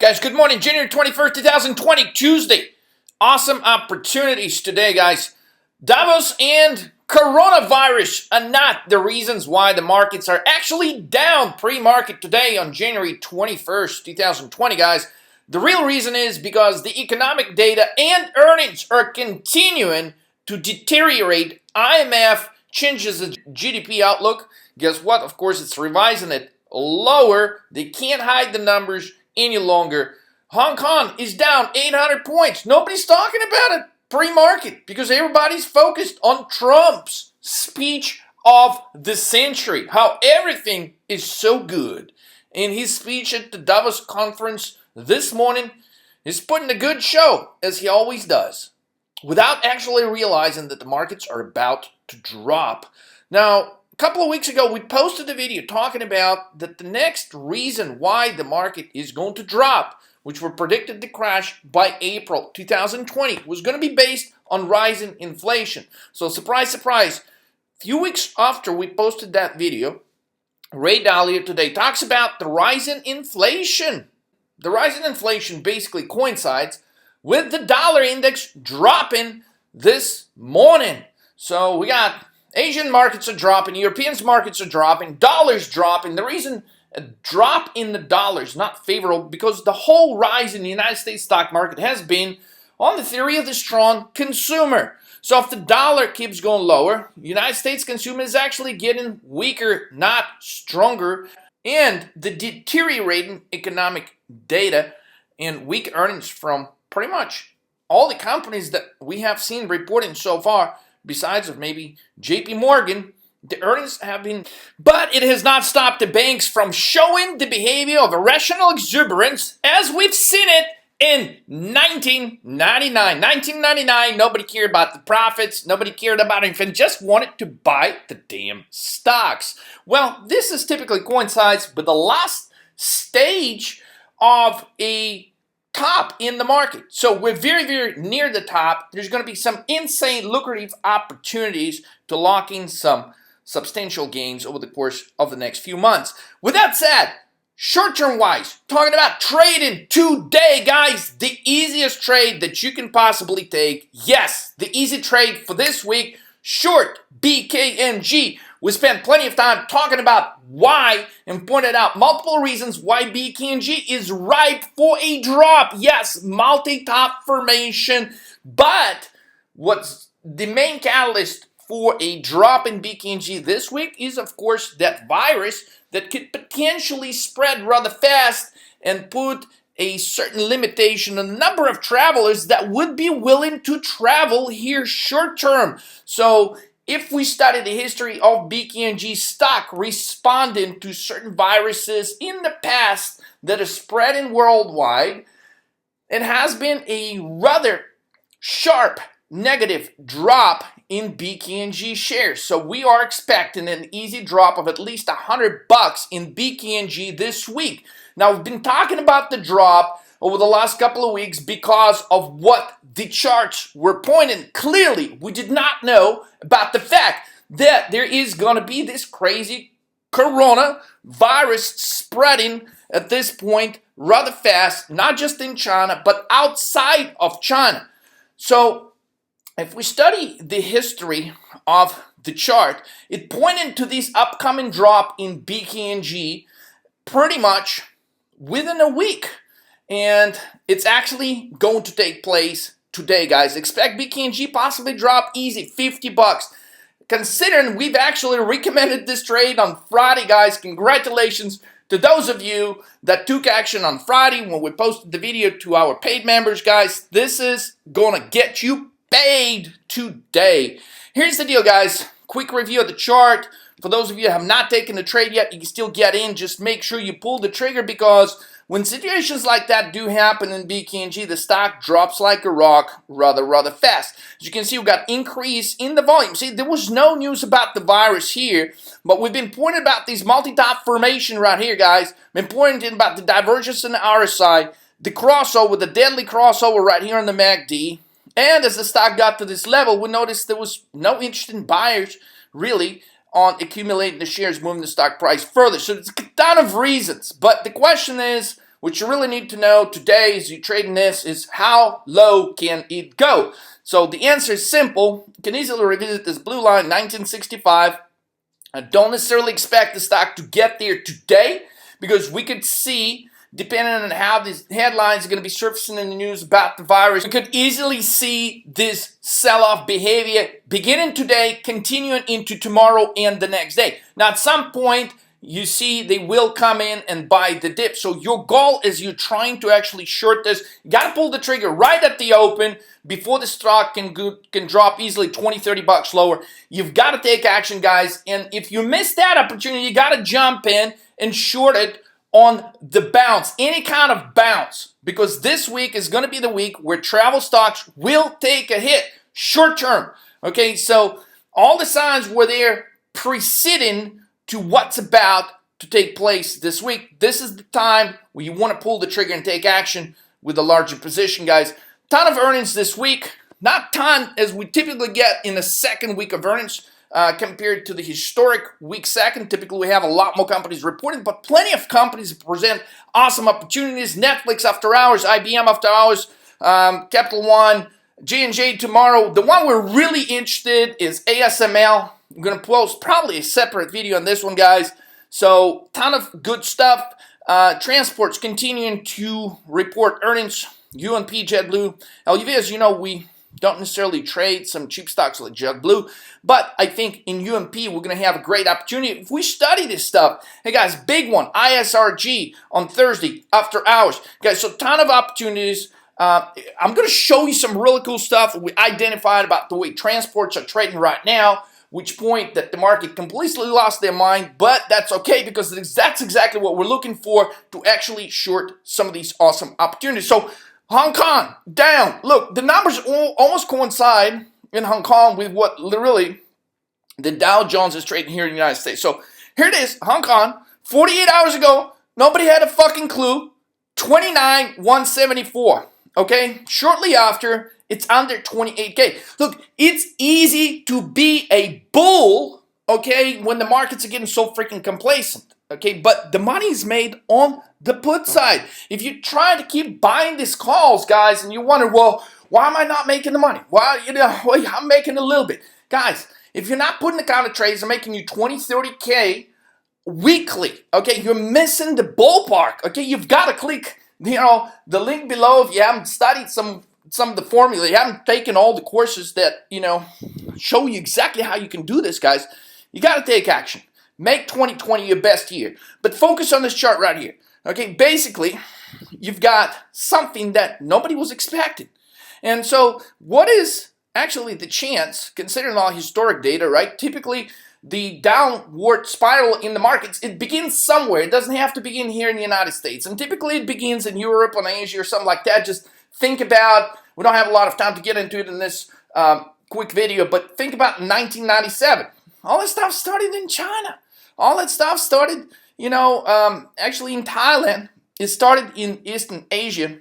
Guys, good morning. January 21st, 2020, Tuesday. Awesome opportunities today, guys. Davos and coronavirus are not the reasons why the markets are actually down pre-market today on January 21st, 2020, guys. The real reason is because the economic data and earnings are continuing to deteriorate. IMF changes the GDP outlook. Guess what? Of course, it's revising it lower. They can't hide the numbers any longer. Hong Kong is down 800 points. Nobody's talking about it pre-market because everybody's focused on Trump's speech of the century, how everything is so good. In his speech at the Davos conference this morning, he's putting a good show, as he always does, without actually realizing that the markets are about to drop. Now, a couple of weeks ago, we posted a video talking about that the next reason why the market is going to drop, which were predicted to crash by April 2020, was going to be based on rising inflation. So surprise, surprise, a few weeks after we posted that video, Ray Dalio today talks about the rising inflation. The rising inflation basically coincides with the dollar index dropping this morning. So we got Asian markets are dropping, European markets are dropping, dollars dropping. The reason a drop in the dollar is not favorable because the whole rise in the United States stock market has been on the theory of the strong consumer. So if the dollar keeps going lower, United States consumer is actually getting weaker, not stronger. And the deteriorating economic data and weak earnings from pretty much all the companies that we have seen reporting so far, besides of maybe JP Morgan, the earnings have been, but it has not stopped the banks from showing the behavior of irrational exuberance as we've seen it in 1999. 1999, nobody cared about the profits, nobody cared about anything, just wanted to buy the damn stocks. Well, this is typically coincides with the last stage of a top in the market. So we're very, very near the top. There's going to be some insane lucrative opportunities to lock in some substantial gains over the course of the next few months. With that said, short-term wise, talking about trading today, guys, the easiest trade that you can possibly take. Yes, the easy trade for this week, short BKNG. We spent plenty of time talking about why and pointed out multiple reasons why BKNG is ripe for a drop. Yes, multi-top formation, but what's the main catalyst for a drop in BKNG this week is, of course, that virus that could potentially spread rather fast and put a certain limitation on the number of travelers that would be willing to travel here short term. So if we study the history of BKNG stock responding to certain viruses in the past that are spreading worldwide, it has been a rather sharp negative drop in BKNG shares. So we are expecting an easy drop of at least $100 in BKNG this week. Now, we've been talking about the drop over the last couple of weeks because of what the charts were pointing. Clearly, we did not know about the fact that there is going to be this crazy coronavirus spreading at this point rather fast, not just in China, but outside of China. So if we study the history of the chart, it pointed to this upcoming drop in BKNG pretty much within a week. And it's actually going to take place today, guys. Expect BKNG possibly drop easy, $50. Considering we've actually recommended this trade on Friday, guys, congratulations to those of you that took action on Friday when we posted the video to our paid members, guys. This is going to get you paid today. Here's the deal, guys. Quick review of the chart. For those of you that have not taken the trade yet, you can still get in. Just make sure you pull the trigger because when situations like that do happen in BKNG, the stock drops like a rock rather fast. As you can see, we got increase in the volume. See, there was no news about the virus here, but we've been pointing about these multi-top formation right here, guys. Been pointing about the divergence in the RSI, the crossover, the deadly crossover right here on the MACD. And as the stock got to this level, we noticed there was no interest in buyers really on accumulating the shares, moving the stock price further. So there's a ton of reasons. But the question is, what you really need to know today as you're trading this is how low can it go? So the answer is simple. You can easily revisit this blue line, 1965. I don't necessarily expect the stock to get there today because we could see, depending on how these headlines are going to be surfacing in the news about the virus, we could easily see this sell-off behavior beginning today, continuing into tomorrow and the next day. Now, at some point, you see they will come in and buy the dip. So your goal is you're trying to actually short this. You got to pull the trigger right at the open before the stock can drop easily 20, 30 bucks lower. You've got to take action, guys. And if you miss that opportunity, you got to jump in and short it on the bounce, any kind of bounce, because this week is going to be the week where travel stocks will take a hit short term. Okay, so all the signs were there preceding to what's about to take place this week. This is the time where you want to pull the trigger and take action with a larger position, guys. Ton of earnings this week. Not ton as we typically get in the second week of earnings compared to the historic week second. Typically, we have a lot more companies reporting, but plenty of companies present awesome opportunities. Netflix after hours, IBM after hours, Capital One, J&J tomorrow. The one we're really interested in is ASML. I'm going to post probably a separate video on this one, guys. So, ton of good stuff. Transport's continuing to report earnings. UNP, JetBlue, LUV, as you know, we don't necessarily trade some cheap stocks like JetBlue, but I think in UMP we're going to have a great opportunity if we study this stuff. Hey guys, big one, ISRG on Thursday after hours. Guys, so ton of opportunities. I'm going to show you some really cool stuff we identified about the way transports are trading right now, which point that the market completely lost their mind, but that's okay because that's exactly what we're looking for to actually short some of these awesome opportunities. So Hong Kong, down. Look, the numbers almost coincide in Hong Kong with what literally the Dow Jones is trading here in the United States. So here it is, Hong Kong, 48 hours ago, nobody had a fucking clue, 29,174, okay? Shortly after, it's under 28K. Look, it's easy to be a bull, okay, when the markets are getting so freaking complacent, okay? But the money is made on the put side. If you try to keep buying these calls, guys, and you wonder, well, why am I not making the money? Well, I'm making a little bit. Guys, if you're not putting the kind of trades that are making you 20, 30K weekly, okay, you're missing the ballpark, okay? You've got to click, the link below if you haven't studied some of the formula, you haven't taken all the courses that, show you exactly how you can do this, guys. You got to take action. Make 2020 your best year. But focus on this chart right here. Okay, basically, you've got something that nobody was expecting. And so what is actually the chance, considering all historic data, right? Typically, the downward spiral in the markets, it begins somewhere. It doesn't have to begin here in the United States. And typically, it begins in Europe or Asia or something like that. Just think about, we don't have a lot of time to get into it in this quick video, but think about 1997. All this stuff started in China. All that stuff started, actually in Thailand. It started in Eastern Asia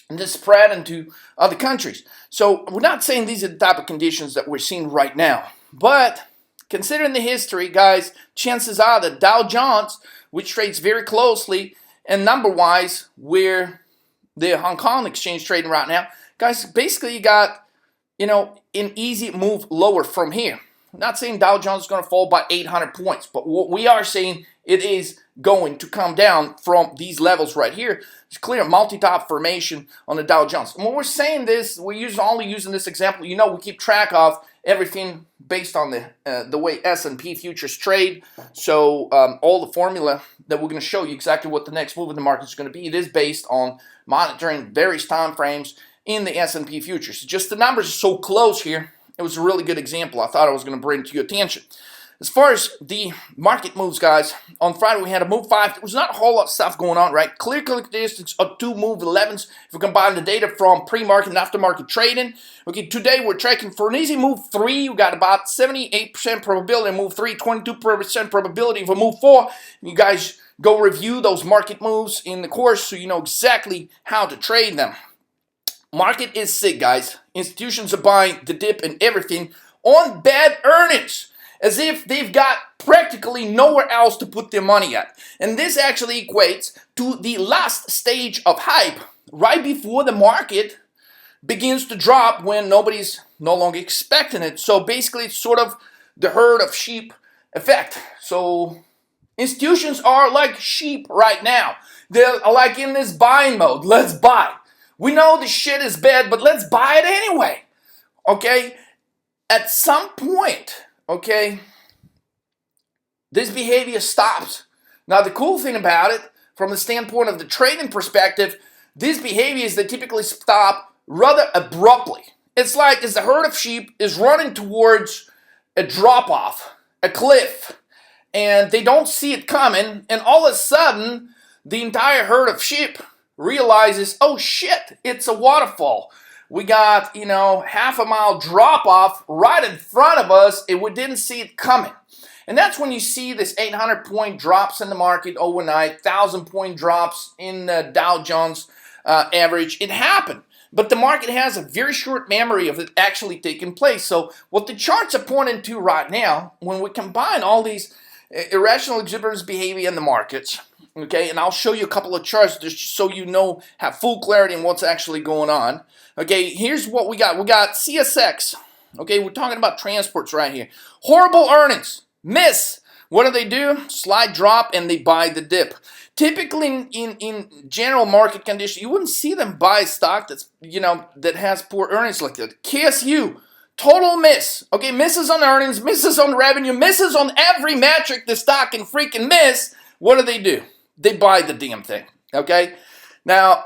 and just spread into other countries. So we're not saying these are the type of conditions that we're seeing right now. But considering the history, guys, chances are that Dow Jones, which trades very closely and number-wise where the Hong Kong exchange trading right now, guys, basically you got, an easy move lower from here. I'm not saying Dow Jones is going to fall by 800 points, but what we are saying, it is going to come down from these levels right here. It's clear multi-top formation on the Dow Jones. And when we're saying this, we're only using this example. We keep track of everything based on the way S&P futures trade. So all the formula that we're going to show you exactly what the next move in the market is going to be, it is based on monitoring various time frames in the S&P futures. Just the numbers are so close here. It was a really good example I thought I was going to bring to your attention. As far as the market moves, guys, on Friday we had a move 5. There was not a whole lot of stuff going on, right? Clear characteristics of 2 move 11s. If we combine the data from pre-market and after-market trading. Okay, today we're tracking for an easy move 3. We got about 78% probability of move 3, 22% probability of a move 4. You guys go review those market moves in the course so you know exactly how to trade them. Market is sick, guys. Institutions are buying the dip and everything on bad earnings. as if they've got practically nowhere else to put their money at. And this actually equates to the last stage of hype, right before the market begins to drop when nobody's no longer expecting it. So basically, it's sort of the herd of sheep effect. So institutions are like sheep right now. They're like in this buying mode. Let's buy. We know the shit is bad, but let's buy it anyway. Okay? At some point, okay, this behavior stops. Now, the cool thing about it, from the standpoint of the trading perspective, these behaviors, they typically stop rather abruptly. It's like as the herd of sheep is running towards a drop-off, a cliff, and they don't see it coming, and all of a sudden, the entire herd of sheep realizes, oh shit, it's a waterfall. We got, half a mile drop-off right in front of us, and we didn't see it coming. And that's when you see this 800-point drops in the market overnight, 1,000-point drops in the Dow Jones average. It happened. But the market has a very short memory of it actually taking place. So what the charts are pointing to right now, when we combine all these irrational exuberance behavior in the markets, okay, and I'll show you a couple of charts just so you know, have full clarity on what's actually going on. Okay, here's what we got. We got CSX. Okay, we're talking about transports right here. Horrible earnings. Miss. What do? Slight drop and they buy the dip. Typically in general market conditions, you wouldn't see them buy stock that's, that has poor earnings like that. KSU, total miss. Okay, misses on earnings, misses on revenue, misses on every metric the stock can freaking miss. What do? They buy the damn thing. Okay? Now,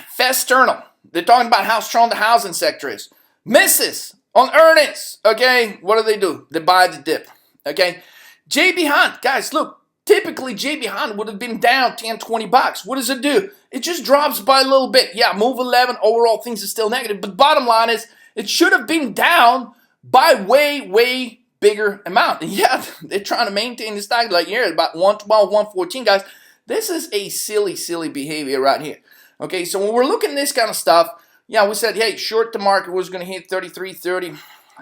Festernal, they're talking about how strong the housing sector is. Misses on earnings. Okay? What do? They buy the dip. Okay? JB Hunt, guys, look. Typically, JB Hunt would have been down 10, 20 bucks. What does it do? It just drops by a little bit. Yeah, move 11, overall things are still negative. But bottom line is, it should have been down by way, way bigger amount. And yeah, they're trying to maintain the stock like here, about 112, 114, guys. This is a silly, silly behavior right here. Okay, so when we're looking at this kind of stuff, yeah, we said, hey, short the market was going to hit 33.30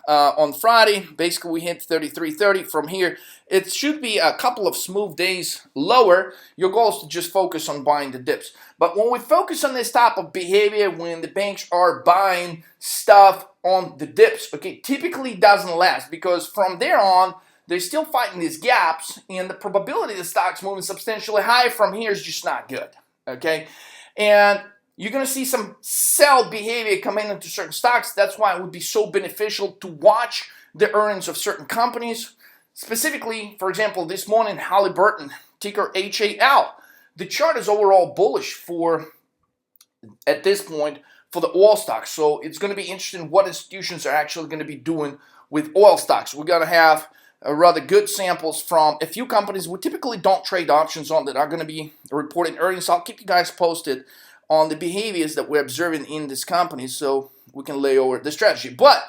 on Friday. Basically, we hit 33.30 from here. It should be a couple of smooth days lower. Your goal is to just focus on buying the dips. But when we focus on this type of behavior, when the banks are buying stuff on the dips, okay, typically doesn't last because from there on, they're still fighting these gaps, and the probability the stock's moving substantially higher from here is just not good, okay? And you're going to see some sell behavior coming into certain stocks. That's why it would be so beneficial to watch the earnings of certain companies. Specifically, for example, this morning, Halliburton, ticker HAL. The chart is overall bullish at this point, for the oil stocks. So it's going to be interesting what institutions are actually going to be doing with oil stocks. We're going to have rather good samples from a few companies we typically don't trade options on that are going to be reporting earnings. So I'll keep you guys posted on the behaviors that we're observing in this company so we can lay over the strategy. But,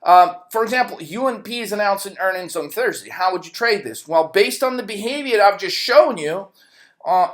for example, UNP is announcing earnings on Thursday. How would you trade this? Well, based on the behavior that I've just shown you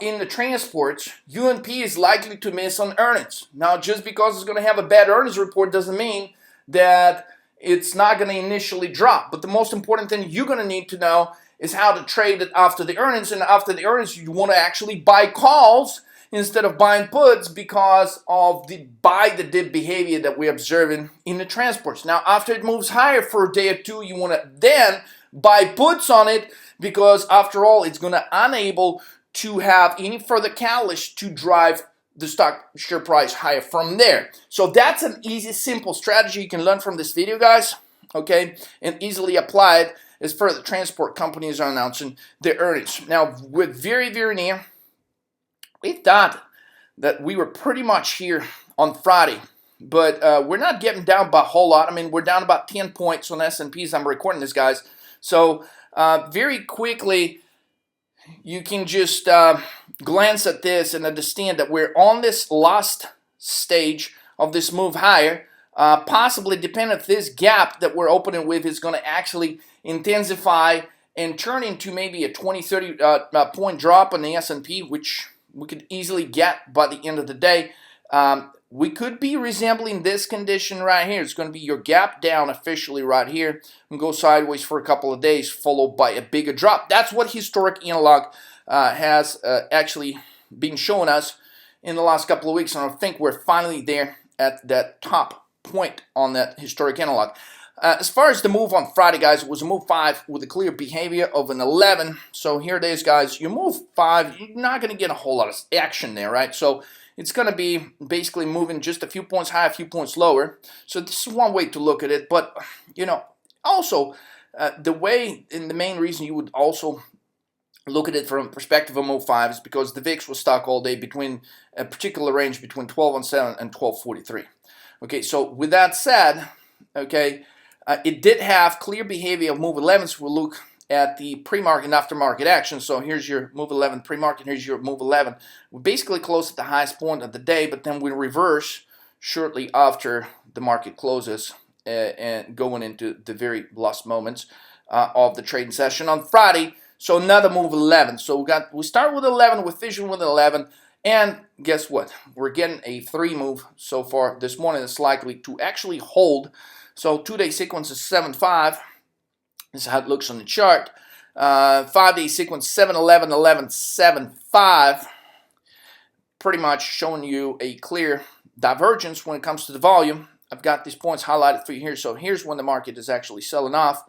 in the transports, UNP is likely to miss on earnings. Now, just because it's going to have a bad earnings report doesn't mean that it's not going to initially drop. But the most important thing you're going to need to know is how to trade it after the earnings. And after the earnings, you want to actually buy calls instead of buying puts because of the buy the dip behavior that we're observing in the transports. Now, after it moves higher for a day or two, you want to then buy puts on it because, after all, it's going to unable to have any further catalyst to drive the stock share price higher from there. So that's an easy, simple strategy you can learn from this video, guys, okay, and easily apply it as far as the transport companies are announcing their earnings. Now, we're very, very near. We thought that we were pretty much here on Friday, but we're not getting down by a whole lot. I mean, we're down about 10 points on S&Ps. I'm recording this, guys. So very quickly, you can just glance at this and understand that we're on this last stage of this move higher, possibly depending if this gap that we're opening with is going to actually intensify and turn into maybe a 20, 30 point drop on the S&P, which we could easily get by the end of the day. we could be resembling this condition right here. It's going to be your gap down officially right here and go sideways for a couple of days, followed by a bigger drop. That's what historic analog has actually been showing us in the last couple of weeks, and I think we're finally there at that top point on that historic analog. As far as the move on Friday, guys, it was a move 5 with a clear behavior of an 11. So here it is, guys. You move 5, you're not going to get a whole lot of action there, right? So it's going to be basically moving just a few points higher, a few points lower. So this is one way to look at it. But, you know, also the way and the main reason you would also look at it from a perspective of move 5 is because the VIX was stuck all day between a particular range between 1217 and 1243. Okay, so with that said, okay, it did have clear behavior of move 11. So we'll look at the pre-market and after-market action. So here's your move 11 pre-market, here's your move 11. We're basically close at the highest point of the day, but then we reverse shortly after the market closes and going into the very last moments of the trading session on Friday. So another move 11. So we start with 11, with vision with 11, and guess what? We're getting a 3 move so far this morning. It's likely to actually hold. So 2-day sequence is 7-5. This is how it looks on the chart. 5-day sequence 7-11, 11, 7-5. Pretty much showing you a clear divergence when it comes to the volume. I've got these points highlighted for you here. So here's when the market is actually selling off.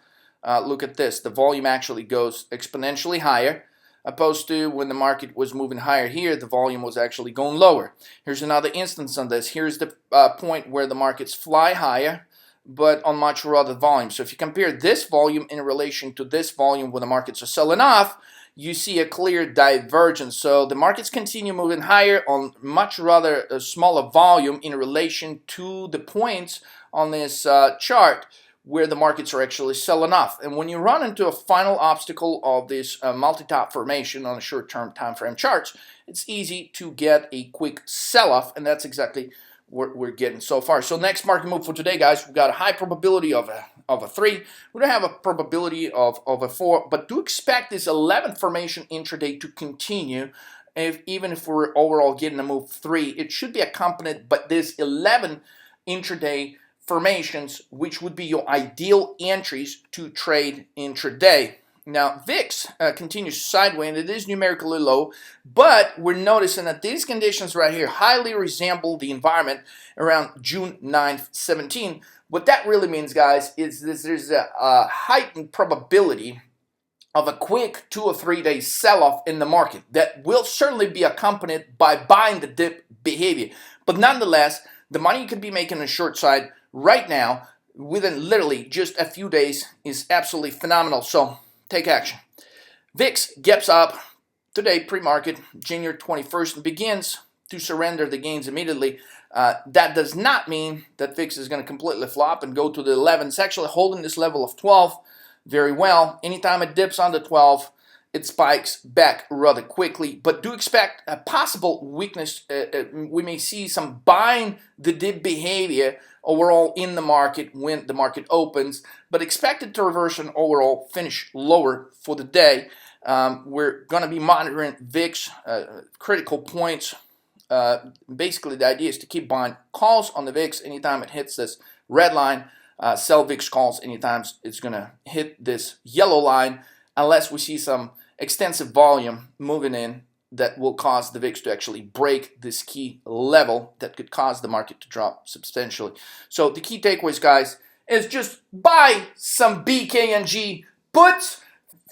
Look at this. The volume actually goes exponentially higher, opposed to when the market was moving higher here, the volume was actually going lower. Here's another instance on this. Here's the point where the markets fly higher, but on much rather volume. So if you compare this volume in relation to this volume when the markets are selling off, you see a clear divergence. So the markets continue moving higher on much rather a smaller volume in relation to the points on this chart where the markets are actually selling off. And when you run into a final obstacle of this multi-top formation on a short-term time frame charts, it's easy to get a quick sell-off, and that's exactly what we're getting so far. So next market move for today, guys, we've got a high probability of a 3. We don't have a probability of a 4, but do expect this 11 formation intraday to continue. Even if we're overall getting a move 3, it should be accompanied by this 11 intraday formations, which would be your ideal entries to trade intraday. Now, VIX continues sideways, and it is numerically low, but we're noticing that these conditions right here highly resemble the environment around June 9th, 17. What that really means, guys, is there's a heightened probability of a quick 2 or 3 day sell-off in the market that will certainly be accompanied by buying the dip behavior. But nonetheless, the money you could be making on the short side right now, within literally just a few days, is absolutely phenomenal. So take action. VIX gaps up today pre-market January 21st and begins to surrender the gains immediately. That does not mean that VIX is going to completely flop and go to the 11. It's actually holding this level of 12 very well. Anytime it dips under 12, it spikes back rather quickly, but do expect a possible weakness. We may see some buying the dip behavior overall in the market when the market opens, but expect it to reverse and overall finish lower for the day. We're going to be monitoring VIX critical points. Basically, the idea is to keep buying calls on the VIX anytime it hits this red line. Sell VIX calls anytime it's going to hit this yellow line, unless we see some extensive volume moving in that will cause the VIX to actually break this key level that could cause the market to drop substantially. So the key takeaways, guys, is just buy some BKNG puts.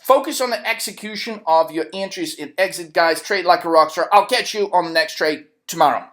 Focus on the execution of your entries and exit, guys. Trade like a rock star. I'll catch you on the next trade tomorrow.